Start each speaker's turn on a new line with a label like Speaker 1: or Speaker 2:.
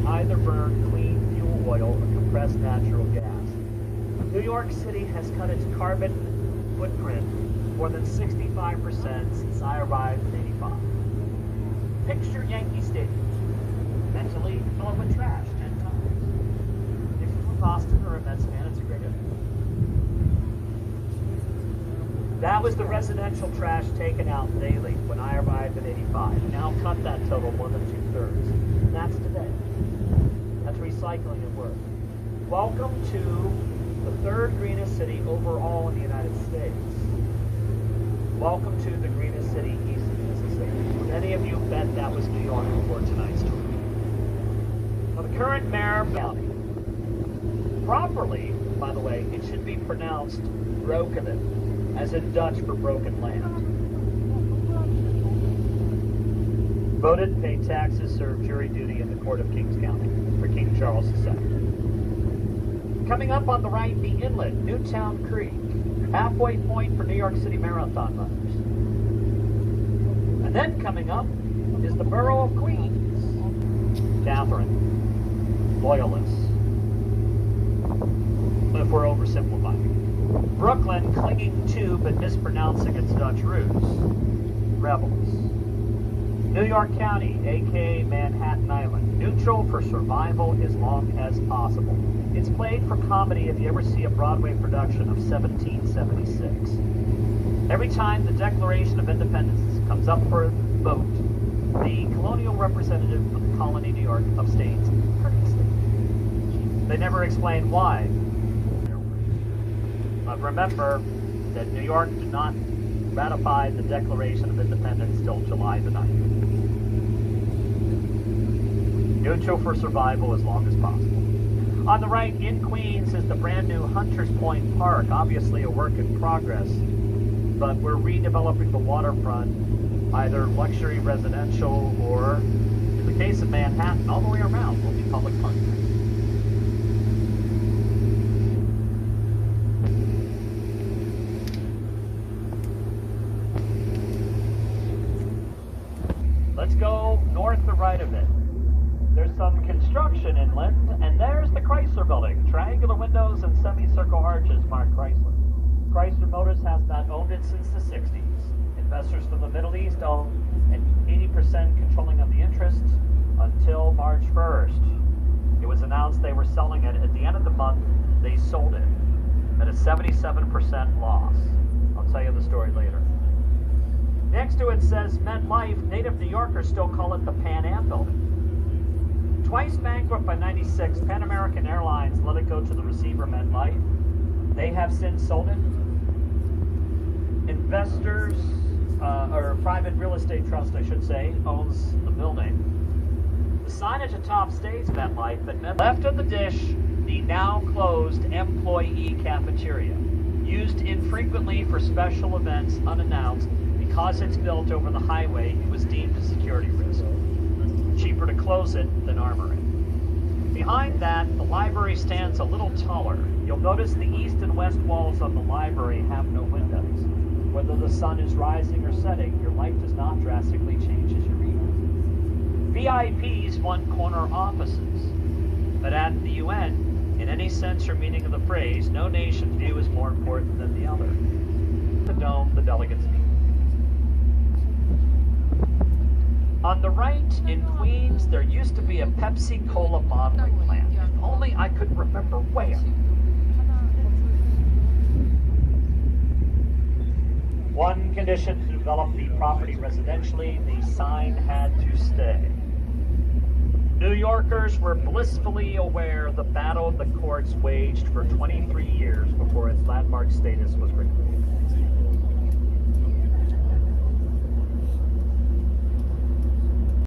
Speaker 1: either burn clean fuel oil or compressed natural gas. New York City has cut its carbon footprint more than 65% since I arrived in '85. Picture Yankee Stadium, mentally filled with trash 10 times. If you're from Boston or a Mets fan, it's a great image. That was the residential trash taken out daily when I arrived in '85. Now cut that total more than 2/3. That's today. That's recycling at work. Welcome to the third greenest city overall in the United States. Welcome to the greenest city east of Mississippi. Many of you bet that was New York before tonight's tour. Well, the current mayor of County. Properly, by the way, it should be pronounced Broekenen, as in Dutch for broken land. Voted, paid taxes, served jury duty in the court of Kings County for King Charles II. Coming up on the right, the inlet, Newtown Creek, halfway point for New York City Marathon runners. And then coming up is the borough of Queens. Catherine, Loyalists, if we're oversimplifying. Brooklyn, clinging to but mispronouncing its Dutch roots. Rebels. New York County, aka Manhattan Island, neutral for survival as long as possible. It's played for comedy if you ever see a Broadway production of 1776. Every time the Declaration of Independence comes up for a vote, the colonial representative of the colony New York abstains courteously. They never explain why. But remember that New York did not ratify the Declaration of Independence till July the 9th. Neutral for survival as long as possible. On the right, in Queens, is the brand new Hunters Point Park, obviously a work in progress, but we're redeveloping the waterfront, either luxury residential or, in the case of Manhattan, all the way around will be public parking. Let's go north to right of it. There's some construction inland, and there's the Chrysler Building. Triangular windows and semicircle arches mark Chrysler. Chrysler Motors has not owned it since the 60s. Investors from the Middle East own an 80% controlling of the interests until March 1st. It was announced they were selling it. At the end of the month, they sold it at a 77% loss. I'll tell you the story later. Next to it says MetLife. Native New Yorkers still call it the Pan Am Building. Twice bankrupt by '96, Pan American Airlines let it go to the receiver MetLife. They have since sold it. Investors, or private real estate trust, I should say, owns the building. The signage atop states MetLife, but left of the dish, the now closed employee cafeteria, used infrequently for special events unannounced. Because it's built over the highway, it was deemed a security risk. Cheaper to close it than armor it. Behind that, the library stands a little taller. You'll notice the east and west walls of the library have no windows. Whether the sun is rising or setting, your life does not drastically change as you read. VIPs want corner offices. But at the UN, in any sense or meaning of the phrase, no nation's view is more important than the other. The dome, the delegates meet. On the right, in Queens, there used to be a Pepsi-Cola bottling plant. If only I could remember where. One condition to develop the property residentially, the sign had to stay. New Yorkers were blissfully aware of the battle the courts waged for 23 years before its landmark status was removed.